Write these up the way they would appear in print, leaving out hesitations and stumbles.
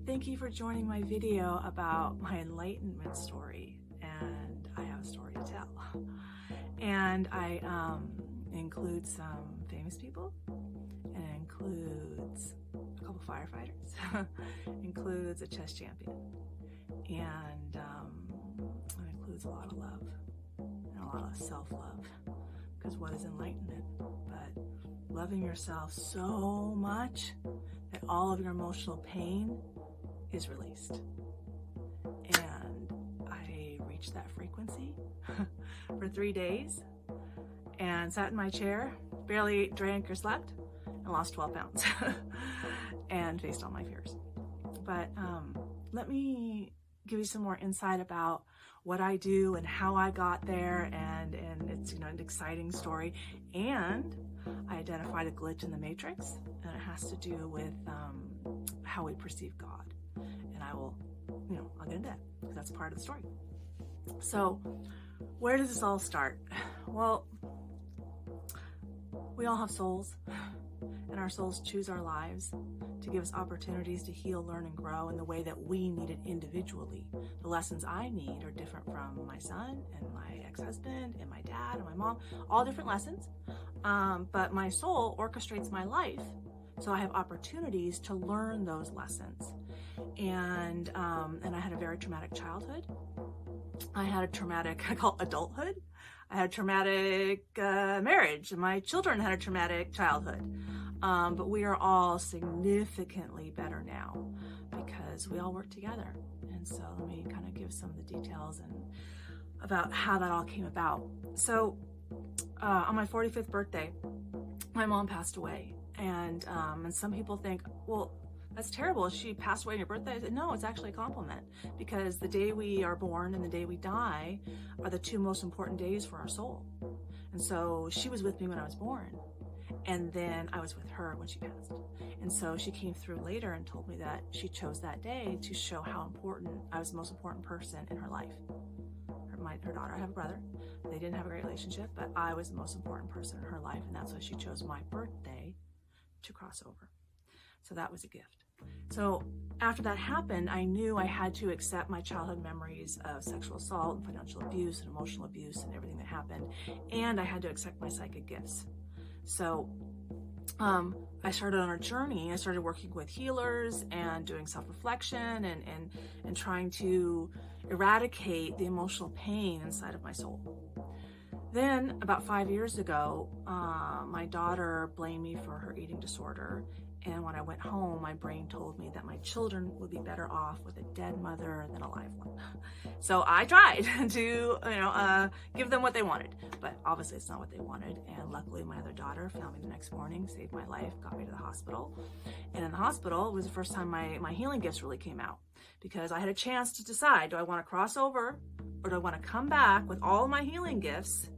Thank you for joining my video about my enlightenment story, and I have a story to tell. And I include some famous people, and it includes a couple firefighters, includes a chess champion, and it includes a lot of love and a lot of self-love. Because what is enlightenment but loving yourself so much that all of your emotional pain is released? And I reached that frequency for 3 days and sat in my chair, barely drank or slept, and lost 12 pounds and faced all my fears. But let me give you some more insight about what I do and how I got there, and it's an exciting story. And I identified a glitch in the matrix, and it has to do with how we perceive God. And I'll get into that because that's part of the story. So where does this all start? Well, we all have souls, and our souls choose our lives to give us opportunities to heal, learn, and grow in the way that we need it individually. The lessons I need are different from my son and my ex-husband and my dad and my mom, all different lessons. But my soul orchestrates my life, so I have opportunities to learn those lessons. And I had a very traumatic childhood. I had a traumatic, I call it adulthood. I had a traumatic marriage, and my children had a traumatic childhood. But we are all significantly better now because we all work together. And so let me kind of give some of the details and about how that all came about. So on my 45th birthday, my mom passed away. And some people think, well, that's terrible. She passed away on your birthday. I said, no, it's actually a compliment, because the day we are born and the day we die are the two most important days for our soul. And so she was with me when I was born, and then I was with her when she passed. And so she came through later and told me that she chose that day to show how important I was, the most important person in her life. Her daughter, I have a brother. They didn't have a great relationship, but I was the most important person in her life, and that's why she chose my birthday to cross over. So that was a gift. So after that happened, I knew I had to accept my childhood memories of sexual assault and financial abuse and emotional abuse and everything that happened, and I had to accept my psychic gifts. So I started on a journey. I started working with healers and doing self-reflection and trying to eradicate the emotional pain inside of my soul. Then about 5 years ago, my daughter blamed me for her eating disorder. And when I went home, my brain told me that my children would be better off with a dead mother than a live one. So I tried to, give them what they wanted, but obviously it's not what they wanted. And luckily my other daughter found me the next morning, saved my life, got me to the hospital. And in the hospital, it was the first time my healing gifts really came out, because I had a chance to decide, do I want to cross over, or do I want to come back with all of my healing gifts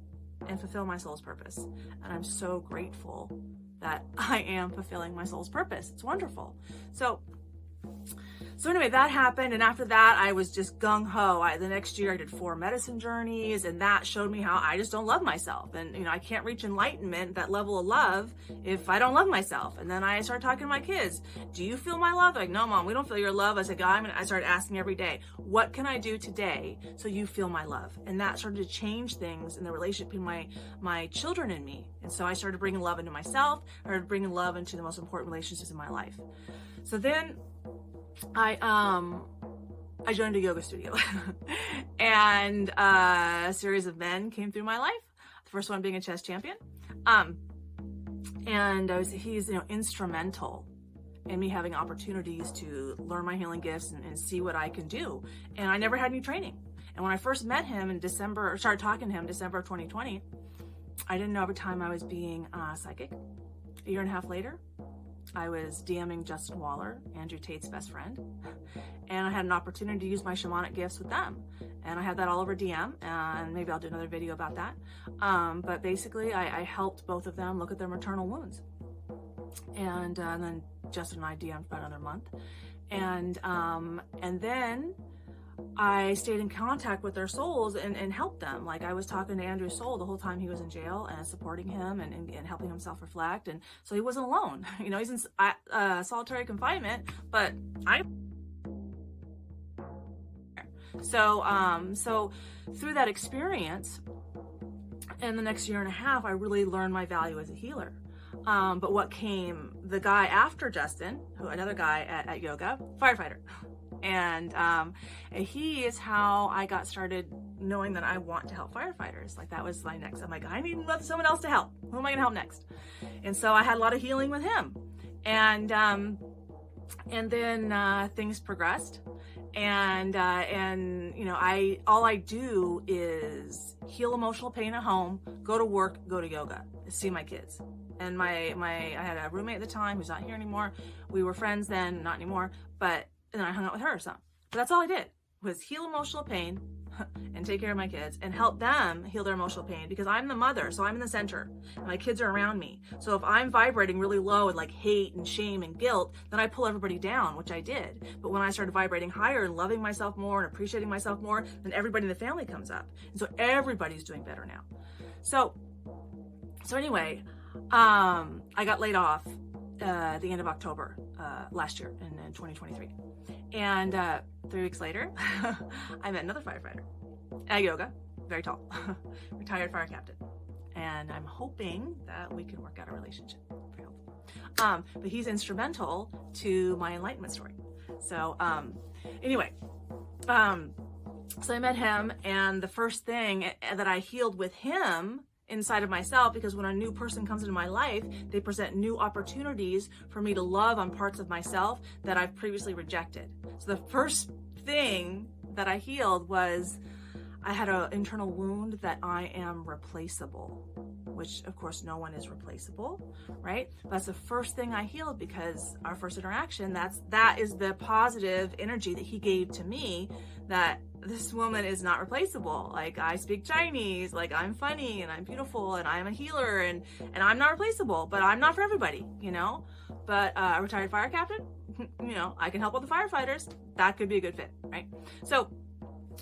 and fulfill my soul's purpose? And I'm so grateful that I am fulfilling my soul's purpose. It's wonderful. So anyway, that happened. And after that, I was just gung-ho. The next year I did 4 medicine journeys, and that showed me how I just don't love myself. And, I can't reach enlightenment, that level of love, if I don't love myself. And then I started talking to my kids. Do you feel my love? They're like, no, Mom, we don't feel your love. I said, God, I started asking every day, what can I do today so you feel my love? And that started to change things in the relationship between my children and me. And so I started bringing love into myself. I started bringing love into the most important relationships in my life. So then I joined a yoga studio and a series of men came through my life. The first one being a chess champion. He's instrumental in me having opportunities to learn my healing gifts and see what I can do. And I never had any training. And when I first met him in December, or started talking to him December of 2020, I didn't know every time I was being psychic. A year and a half later, I was DMing Justin Waller, Andrew Tate's best friend, and I had an opportunity to use my shamanic gifts with them. And I had that all over DM, and maybe I'll do another video about that. But basically, I helped both of them look at their maternal wounds. And then Justin and I DM'd for about another month. And then I stayed in contact with their souls and helped them. Like, I was talking to Andrew's soul the whole time he was in jail and supporting him and helping him self-reflect. And so he wasn't alone. He's in solitary confinement, but I So through that experience, in the next year and a half, I really learned my value as a healer. But what came, the guy after Justin, another guy at yoga, firefighter. And he is how I got started knowing that I want to help firefighters. Like that was my next, I'm like, I need someone else to help. Who am I gonna help next? And so I had a lot of healing with him. And then things progressed. And all I do is heal emotional pain at home, go to work, go to yoga, see my kids. And I had a roommate at the time who's not here anymore. We were friends then, not anymore, and then I hung out with her or something. But that's all I did, was heal emotional pain and take care of my kids and help them heal their emotional pain, because I'm the mother, so I'm in the center and my kids are around me. So if I'm vibrating really low with like hate and shame and guilt, then I pull everybody down, which I did. But when I started vibrating higher and loving myself more and appreciating myself more, then everybody in the family comes up. And so everybody's doing better now. So anyway, I got laid off the end of October last year in 2023. And 3 weeks later, I met another firefighter at yoga, very tall, retired fire captain. And I'm hoping that we can work out a relationship. But he's instrumental to my enlightenment story. So anyway, so I met him, and the first thing that I healed with him inside of myself, because when a new person comes into my life, they present new opportunities for me to love on parts of myself that I've previously rejected. So the first thing that I healed was I had an internal wound that I am replaceable, which of course no one is replaceable, right? That's the first thing I healed, because our first interaction, that is the positive energy that he gave to me, that this woman is not replaceable. Like, I speak Chinese, like I'm funny and I'm beautiful and I'm a healer and I'm not replaceable, but I'm not for everybody, But a retired fire captain, I can help all the firefighters. That could be a good fit, right? So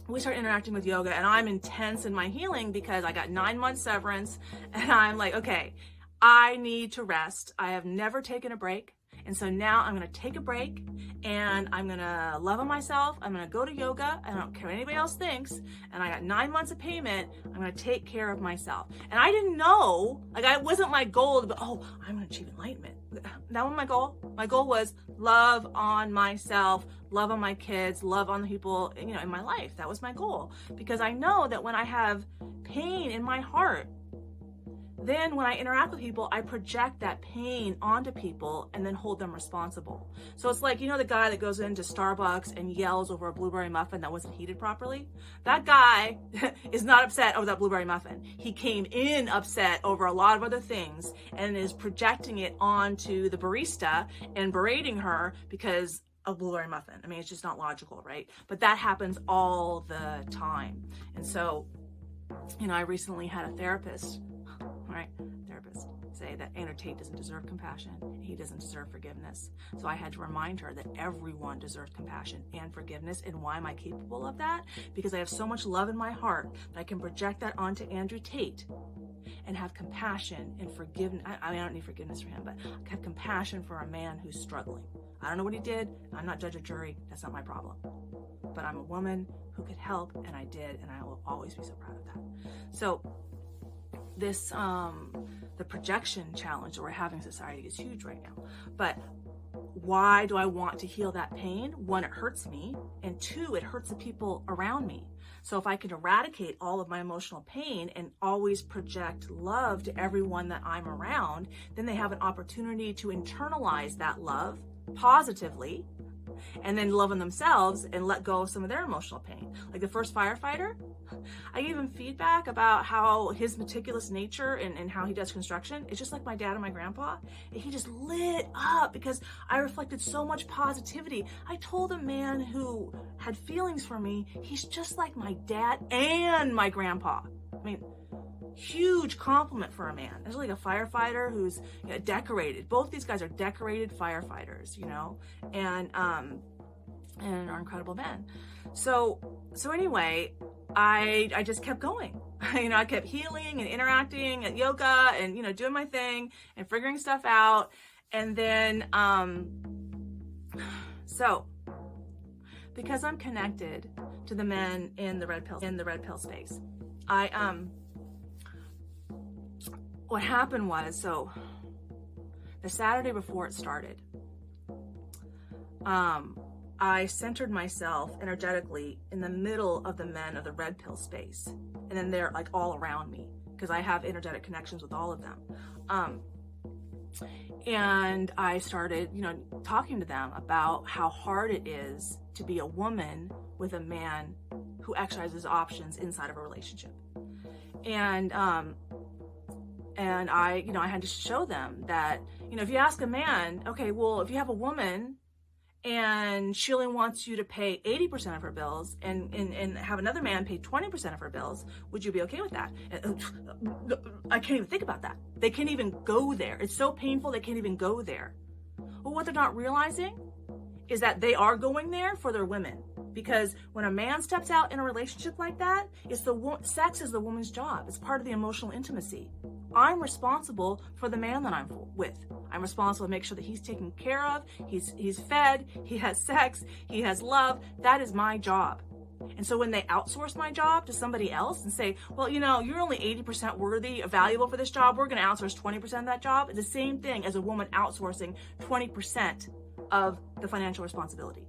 we start interacting with yoga, and I'm intense in my healing because I got 9 months severance, and I'm like, okay, I need to rest. I have never taken a break. And so now I'm going to take a break, and I'm going to love on myself. I'm going to go to yoga. I don't care what anybody else thinks. And I got 9 months of payment. I'm going to take care of myself. And I didn't know, it wasn't my goal to be, I'm going to achieve enlightenment. That wasn't my goal. My goal was love on myself, love on my kids, love on the people, in my life. That was my goal, because I know that when I have pain in my heart, then when I interact with people, I project that pain onto people and then hold them responsible. So it's like, the guy that goes into Starbucks and yells over a blueberry muffin that wasn't heated properly? That guy is not upset over that blueberry muffin. He came in upset over a lot of other things and is projecting it onto the barista and berating her because of blueberry muffin. I mean, it's just not logical, right? But that happens all the time. And so, I recently had a therapist say that Andrew Tate doesn't deserve compassion. He doesn't deserve forgiveness. So I had to remind her that everyone deserves compassion and forgiveness. And why am I capable of that? Because I have so much love in my heart that I can project that onto Andrew Tate and have compassion and forgiveness. I don't need forgiveness for him, but have compassion for a man who's struggling. I don't know what he did. I'm not judge or jury. That's not my problem. But I'm a woman who could help, and I did, and I will always be so proud of that. So this, the projection challenge that we're having in society is huge right now. But why do I want to heal that pain? 1, it hurts me, and 2, it hurts the people around me. So if I can eradicate all of my emotional pain and always project love to everyone that I'm around, then they have an opportunity to internalize that love positively and then love on themselves and let go of some of their emotional pain. Like the first firefighter, I gave him feedback about how his meticulous nature and how he does construction is just like my dad and my grandpa. And he just lit up because I reflected so much positivity. I told a man who had feelings for me, he's just like my dad and my grandpa. I mean, huge compliment for a man. There's like a firefighter who's decorated. Both these guys are decorated firefighters, and are incredible men. So anyway, I just kept going. I kept healing and interacting at yoga and, doing my thing and figuring stuff out. And then, so because I'm connected to the men in the red pill space. What happened was, so the Saturday before it started, I centered myself energetically in the middle of the men of the red pill space. And then they're like all around me because I have energetic connections with all of them. And I started, talking to them about how hard it is to be a woman with a man who exercises options inside of a relationship. And I had to show them that, if you ask a man, okay, well, if you have a woman and she only wants you to pay 80% of her bills and have another man pay 20% of her bills, would you be okay with that? I can't even think about that. They can't even go there. It's so painful, they can't even go there. Well, what they're not realizing is that they are going there for their women. Because when a man steps out in a relationship like that, sex is the woman's job. It's part of the emotional intimacy. I'm responsible for the man that I'm with. I'm responsible to make sure that he's taken care of, he's fed, he has sex, he has love. That is my job. And so when they outsource my job to somebody else and say, well, you're only 80% worthy, valuable for this job, we're going to outsource 20% of that job, it's the same thing as a woman outsourcing 20% of the financial responsibility.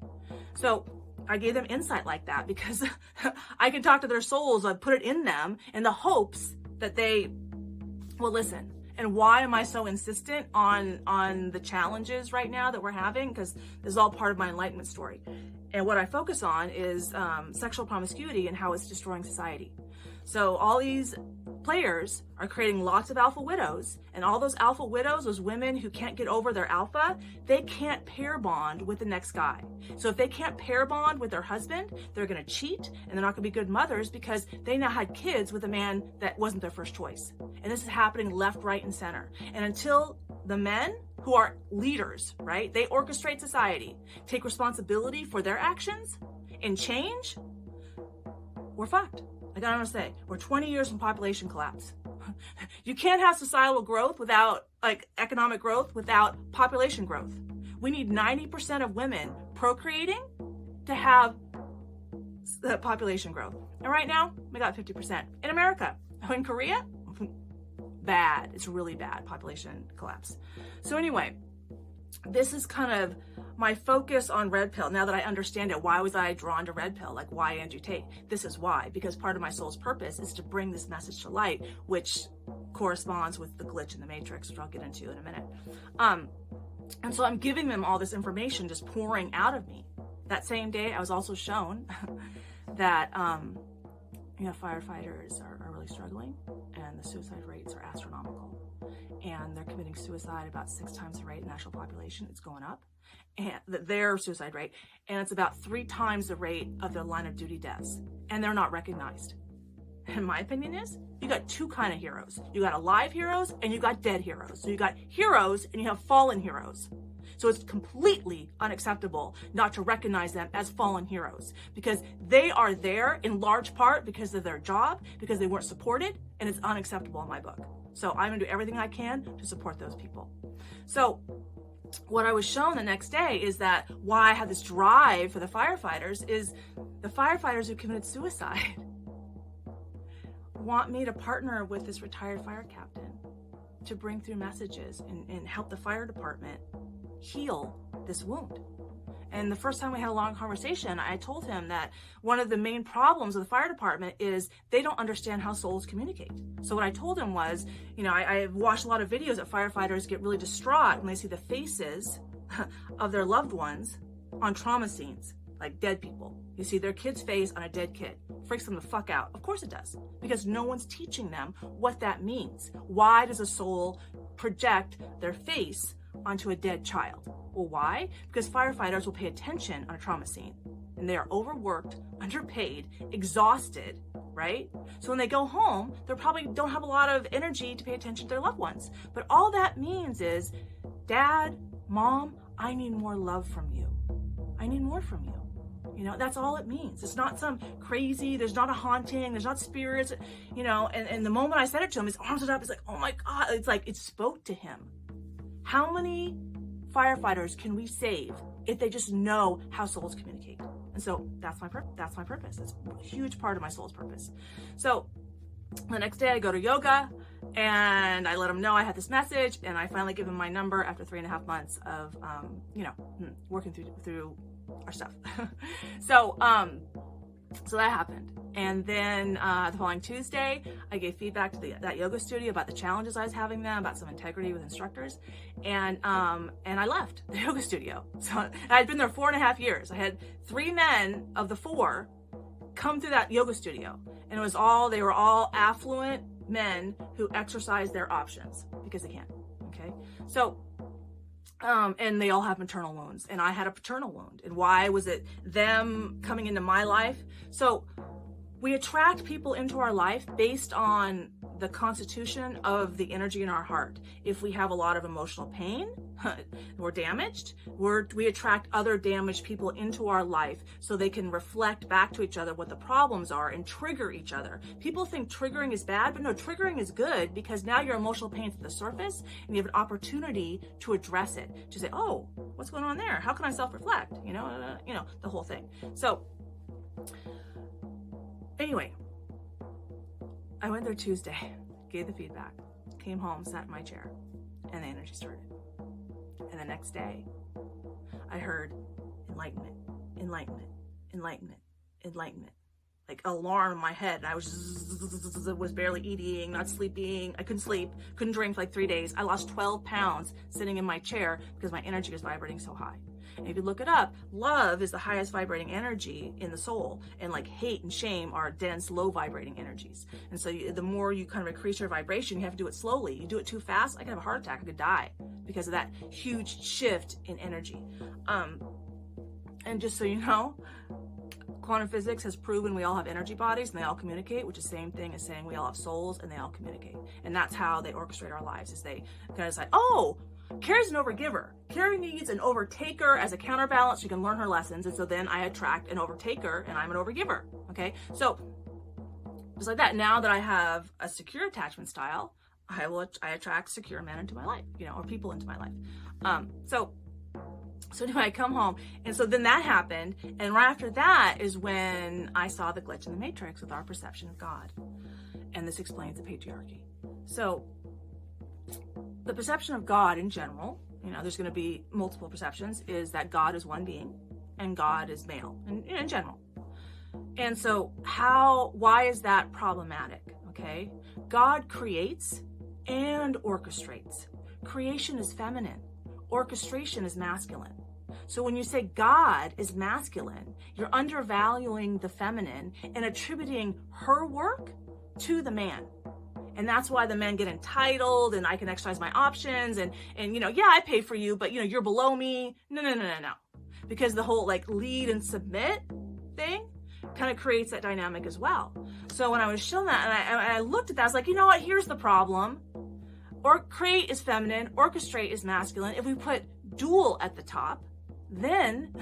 So I gave them insight like that because I can talk to their souls. I put it in them in the hopes that they will listen. And why am I so insistent on the challenges right now that we're having? Because this is all part of my enlightenment story. And what I focus on is sexual promiscuity and how it's destroying society. So all these players are creating lots of alpha widows, and all those alpha widows, those women who can't get over their alpha, they can't pair bond with the next guy. So if they can't pair bond with their husband, they're going to cheat, and they're not going to be good mothers because they now had kids with a man that wasn't their first choice. And this is happening left, right, and center. And until the men who are leaders, right, they orchestrate society, take responsibility for their actions and change, we're fucked. Like I don't say, we're 20 years from population collapse. You can't have societal growth without, economic growth without population growth. We need 90% of women procreating to have the population growth. And right now, we got 50%. In America, in Korea, bad. It's really bad, population collapse. So anyway, this is kind of my focus on red pill. Now that I understand it, why was I drawn to red pill? Why Andrew Tate? This is why, because part of my soul's purpose is to bring this message to light, which corresponds with the glitch in the matrix, which I'll get into in a minute. And so I'm giving them all this information just pouring out of me. That same day, I was also shown that, firefighters are really struggling, and the suicide rates are astronomical. And they're committing suicide about 6 times the rate of the national population. It's going up, and their suicide rate, and it's about 3 times the rate of their line of duty deaths, and they're not recognized. And my opinion is, you got 2 kind of heroes. You got alive heroes and you got dead heroes. So you got heroes and you have fallen heroes. So it's completely unacceptable not to recognize them as fallen heroes, because they are there in large part because of their job, because they weren't supported, and it's unacceptable in my book. So I'm gonna do everything I can to support those people. So what I was shown the next day is that why I had this drive for the firefighters is the firefighters who committed suicide want me to partner with this retired fire captain to bring through messages and help the fire department heal this wound. And the first time we had a long conversation, I told him that one of the main problems of the fire department is they don't understand how souls communicate. So what I told him was, I've watched a lot of videos that firefighters get really distraught when they see the faces of their loved ones on trauma scenes, like dead people. You see their kid's face on a dead kid. Freaks them the fuck out. Of course it does. Because no one's teaching them what that means. Why does a soul project their face onto a dead child? Well, why? Because firefighters will pay attention on a trauma scene, and they are overworked, underpaid, exhausted, right? So when they go home, they probably don't have a lot of energy to pay attention to their loved ones. But all that means is, Dad, Mom, I need more love from you. I need more from you. That's all it means. It's not some crazy, there's not a haunting, there's not spirits, and the moment I said it to him, his arms went up, it's like, oh my God, it's like it spoke to him. How many firefighters can we save if they just know how souls communicate? And And so that's my purpose. It's a huge part of my soul's purpose. So the next day I go to yoga and I let him know I had this message, and I finally give him my number after 3.5 months of, working through our stuff. So that happened. And then the following Tuesday, I gave feedback to that yoga studio about the challenges I was having them, about some integrity with instructors. And I left the yoga studio. So I had been there 4.5 years. I had 3 men of the 4 come through that yoga studio. And they were all affluent men who exercise their options because they can. Okay. So, and they all have maternal wounds, and I had a paternal wound. And why was it them coming into my life? So we attract people into our life based on the constitution of the energy in our heart. If we have a lot of emotional pain, we're damaged, we attract other damaged people into our life so they can reflect back to each other what the problems are and trigger each other. People think triggering is bad, but no, triggering is good, because now your emotional pain's at the surface and you have an opportunity to address it, to say, oh, what's going on there? How can I self-reflect? The whole thing. So anyway, I went there Tuesday, gave the feedback, came home, sat in my chair, and the energy started. And the next day, I heard enlightenment, enlightenment, enlightenment, enlightenment. Like an alarm in my head. And I was barely eating, not sleeping. I couldn't sleep, couldn't drink for like 3 days. I lost 12 pounds sitting in my chair because my energy was vibrating so high. And if you look it up, love is the highest vibrating energy in the soul, and like hate and shame are dense, low vibrating energies. And so the more you kind of increase your vibration, you have to do it slowly. You do it too fast, I could have a heart attack, I could die because of that huge shift in energy. And just so you know, quantum physics has proven we all have energy bodies and they all communicate, which is the same thing as saying we all have souls and they all communicate. And that's how they orchestrate our lives, is they kind of say, oh, Carrie's an overgiver. Carrie needs an overtaker as a counterbalance. She can learn her lessons. And so then I attract an overtaker and I'm an overgiver. Okay. So just like that, now that I have a secure attachment style, I attract secure men into my life, or people into my life. So anyway, I come home, and so then that happened, and right after that is when I saw the glitch in the matrix with our perception of God, and this explains the patriarchy. So the perception of God in general, there's going to be multiple perceptions, is that God is one being and God is male, in general. And so why is that problematic? Okay, God creates and orchestrates. Creation is feminine. Orchestration is masculine. So when you say God is masculine, you're undervaluing the feminine and attributing her work to the man. And that's why the men get entitled and I can exercise my options and yeah, I pay for you, but you're below me. No. Because the whole lead and submit thing kind of creates that dynamic as well. So when I was shown that and I looked at that, I was like, you know what, here's the problem. Create is feminine, orchestrate is masculine. If we put dual at the top, then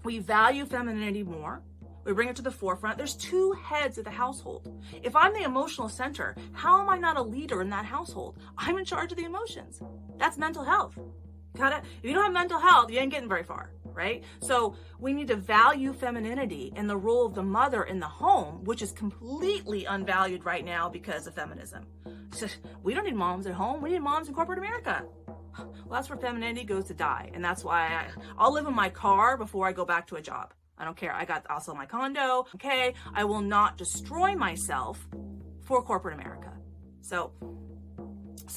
we value femininity more. We bring it to the forefront. There's 2 heads of the household. If I'm the emotional center, how am I not a leader in that household? I'm in charge of the emotions. That's mental health. If you don't have mental health, you ain't getting very far, right? So we need to value femininity and the role of the mother in the home, which is completely unvalued right now because of feminism. We don't need moms at home. We need moms in corporate America. Well, that's where femininity goes to die. And that's why I'll live in my car before I go back to a job. I don't care. I'll sell my condo. Okay. I will not destroy myself for corporate America. So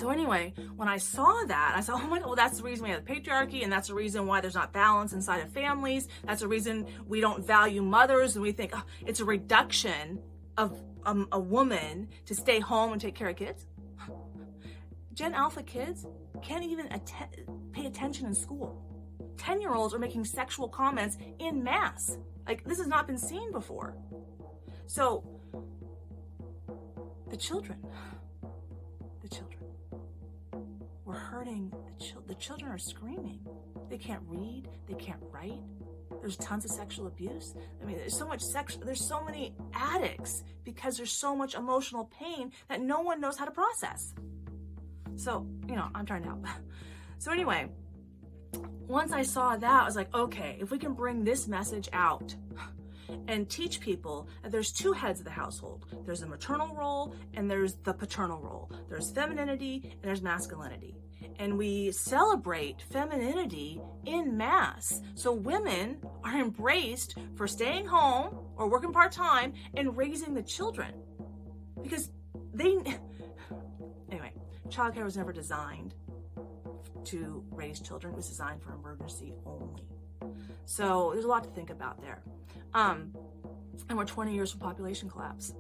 anyway, when I saw that, I said, oh my God, well, that's the reason we have the patriarchy, and that's the reason why there's not balance inside of families. That's the reason we don't value mothers, and we think it's a reduction of a woman to stay home and take care of kids. Gen Alpha kids can't even pay attention in school. 10-year-olds are making sexual comments in mass. This has not been seen before. So the children, we're hurting the children are screaming. They can't read, they can't write. There's tons of sexual abuse. There's so much there's so many addicts because there's so much emotional pain that no one knows how to process. So, I'm trying to help. So anyway, once I saw that, I was like, okay, if we can bring this message out and teach people that there's two heads of the household. There's the maternal role and there's the paternal role. There's femininity and there's masculinity. And we celebrate femininity in mass. So women are embraced for staying home or working part-time and raising the children. Because anyway, childcare was never designed to raise children. It was designed for emergency only. So there's a lot to think about there. And we're 20 years from population collapse.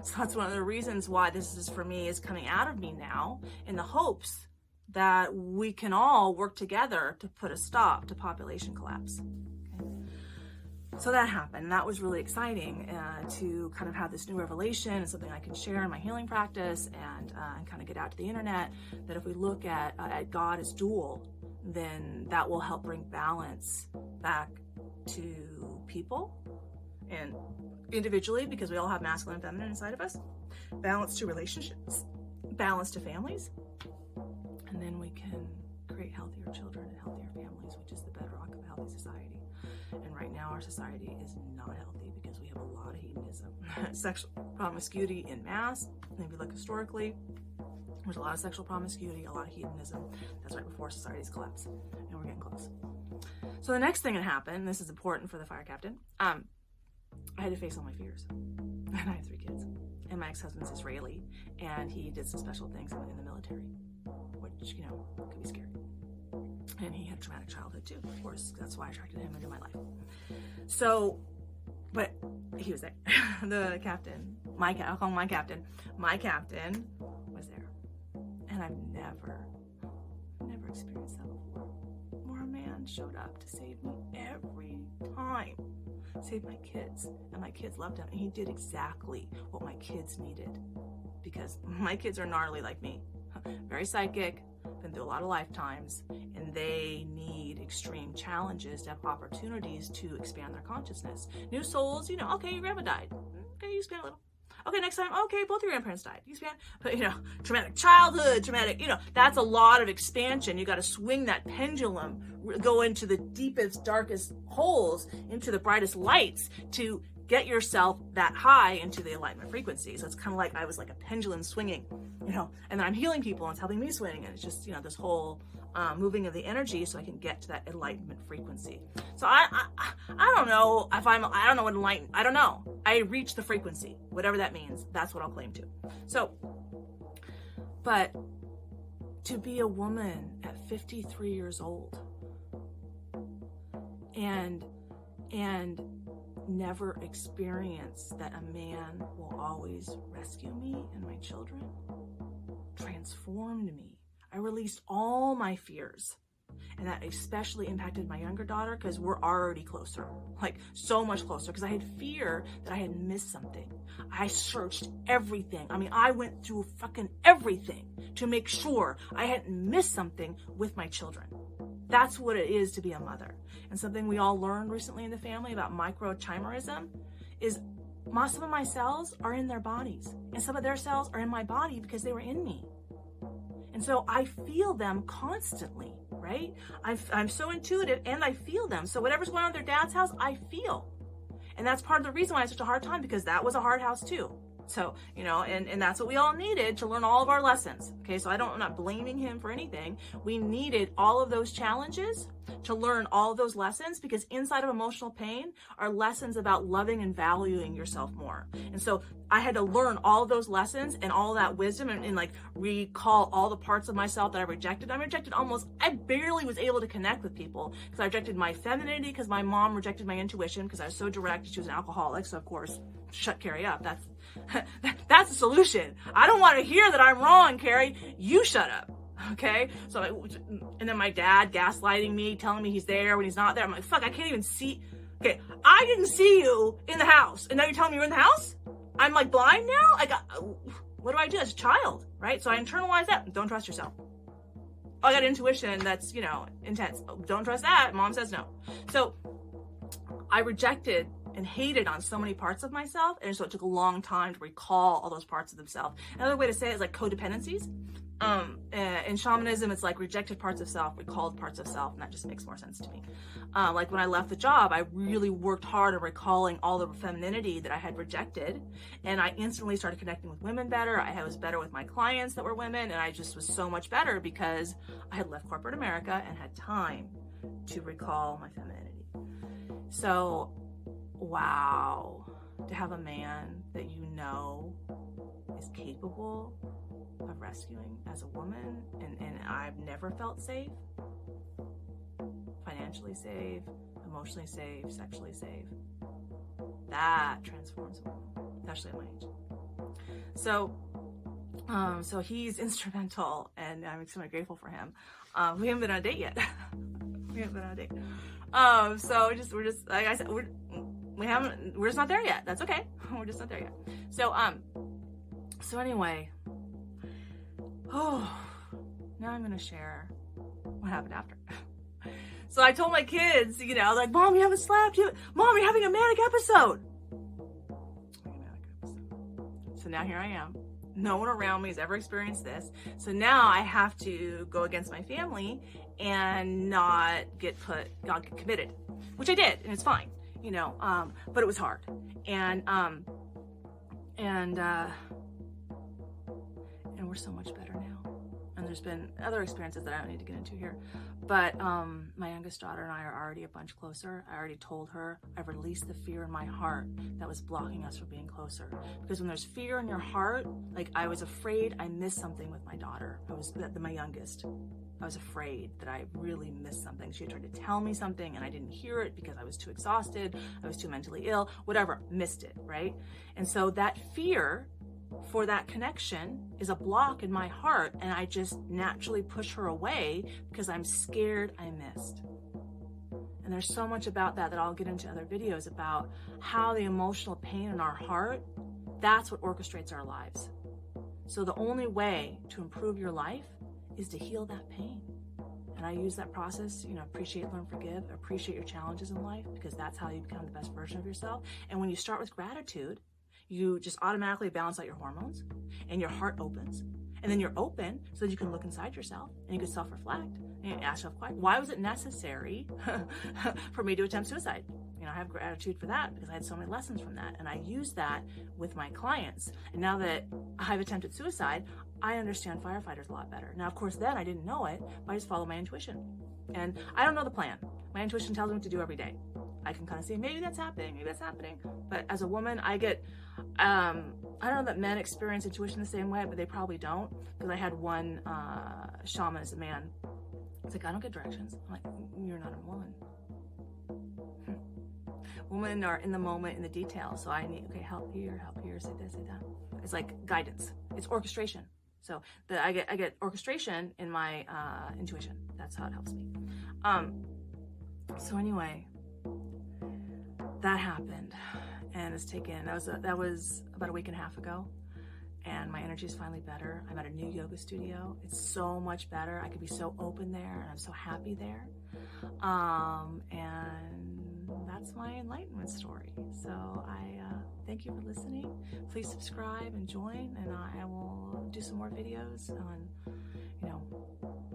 So that's one of the reasons why this is, for me, is coming out of me now, in the hopes that we can all work together to put a stop to population collapse. Okay? So that happened. That was really exciting to kind of have this new revelation and something I can share in my healing practice and kind of get out to the internet, that if we look at God as dual, then that will help bring balance back to people and individually, because we all have masculine and feminine inside of us, balance to relationships, balance to families, and then we can create healthier children and healthier families, which is the bedrock of a healthy society. And right now our society is not healthy because we have a lot of hedonism, sexual promiscuity in mass. And if you look historically, there's a lot of sexual promiscuity, a lot of hedonism. That's right before society's collapse, and we're getting close. So the next thing that happened, and this is important for the fire captain, I had to face all my fears. And I have 3 kids. And my ex-husband's Israeli, and he did some special things in the military, which, could be scary. And he had a traumatic childhood too, of course. That's why I attracted him into my life. So, but he was there. The captain, I'll call him my captain. My captain was there. And I've never experienced that before. Where a man showed up to save me every time. Saved my kids, and my kids loved him, and he did exactly what my kids needed, because my kids are gnarly like me, very psychic, been through a lot of lifetimes, and they need extreme challenges to have opportunities to expand their consciousness. New souls, okay, your grandma died, okay, you expand a little. Okay, next time, okay, both your grandparents died. You expand, but traumatic childhood, that's a lot of expansion. You got to swing that pendulum, go into the deepest, darkest holes, into the brightest lights to get yourself that high into the enlightenment frequency. So it's kind of like I was like a pendulum swinging, and then I'm healing people and it's helping me swing. And it's just, this whole moving of the energy so I can get to that enlightenment frequency. So I don't know if I don't know what enlightened, I don't know. I reach the frequency, whatever that means. That's what I'll claim to. So, but to be a woman at 53 years old and never experience that a man will always rescue me and my children transformed me. I released all my fears, and that especially impacted my younger daughter, because we're already closer, like so much closer, because I had fear that I had missed something. I searched everything. I went through fucking everything to make sure I hadn't missed something with my children. That's what it is to be a mother. And something we all learned recently in the family about microchimerism is some of my cells are in their bodies, and some of their cells are in my body because they were in me. And so I feel them constantly, right? I'm so intuitive, and I feel them. So whatever's going on at their dad's house, I feel. And that's part of the reason why I had such a hard time, because that was a hard house too. So, and that's what we all needed to learn all of our lessons. Okay, so I'm not blaming him for anything. We needed all of those challenges to learn all of those lessons, because inside of emotional pain are lessons about loving and valuing yourself more. And so I had to learn all of those lessons and all that wisdom and like recall all the parts of myself that I rejected. I barely was able to connect with people because I rejected my femininity, because my mom rejected my intuition because I was so direct. She was an alcoholic. So of course, shut Carrie up. That's the solution. I don't want to hear that I'm wrong, Carrie. You shut up. Okay. And then my dad gaslighting me, telling me he's there when he's not there. I'm like, fuck, I can't even see. Okay. I didn't see you in the house, and now you're telling me you're in the house? I'm like blind now? What do I do as a child? Right? So I internalized that. Don't trust yourself. I got intuition that's, intense. Don't trust that. Mom says no. So I rejected and hated on so many parts of myself, and so it took a long time to recall all those parts of themselves. Another way to say it is like codependencies. In shamanism, it's like rejected parts of self, recalled parts of self, and that just makes more sense to me. Like when I left the job, I really worked hard on recalling all the femininity that I had rejected, and I instantly started connecting with women better. I was better with my clients that were women, and I just was so much better because I had left corporate America and had time to recall my femininity. So, wow, to have a man that you know is capable of rescuing as a woman, and I've never felt safe, financially safe, emotionally safe, sexually safe. That transforms a woman, especially at my age. So he's instrumental, and I'm extremely grateful for him. We haven't been on a date yet. So we're just like I said, we're just not there yet. That's okay. We're just not there yet. So anyway. Oh, now I'm going to share what happened after. So I told my kids, like, Mom, you haven't slept. Mom, you're having a manic episode. So now here I am. No one around me has ever experienced this. So now I have to go against my family and not get committed, which I did, and it's fine, but it was hard. And we're so much better now. And there's been other experiences that I don't need to get into here. But my youngest daughter and I are already a bunch closer. I already told her I've released the fear in my heart that was blocking us from being closer. Because when there's fear in your heart, like I was afraid I missed something with my daughter. My youngest. I was afraid that I really missed something. She had tried to tell me something and I didn't hear it because I was too exhausted, I was too mentally ill, whatever, missed it, right? And so that fear for that connection is a block in my heart, and I just naturally push her away because I'm scared I missed. And there's so much about that I'll get into other videos about how the emotional pain in our heart, that's what orchestrates our lives. So the only way to improve your life is to heal that pain. And I use that process, appreciate, learn, forgive, appreciate your challenges in life, because that's how you become the best version of yourself. And when you start with gratitude, you just automatically balance out your hormones and your heart opens. And then you're open so that you can look inside yourself and you can self-reflect and ask yourself, why was it necessary for me to attempt suicide? I have gratitude for that because I had so many lessons from that. And I use that with my clients. And now that I've attempted suicide, I understand firefighters a lot better. Now, of course, then I didn't know it, but I just follow my intuition. And I don't know the plan. My intuition tells me what to do every day. I can kind of say, maybe that's happening. But as a woman, I get, I don't know that men experience intuition the same way, but they probably don't. Because I had one shaman as a man. It's like, I don't get directions. I'm like, you're not a woman. Women are in the moment, in the details. So I need, help here, say this, say that. It's like guidance. It's orchestration. So I get orchestration in my intuition. That's how it helps me. So anyway, that happened, and it's taken. That was about a week and a half ago, and my energy is finally better. I'm at a new yoga studio. It's so much better. I could be so open there, and I'm so happy there. And that's my enlightenment story. So I thank you for listening. Please subscribe and join, and I will do some more videos on,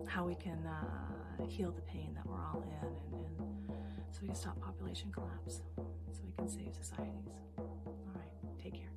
how we can heal the pain that we're all in, and so we can stop population collapse, so we can save societies. All right, take care.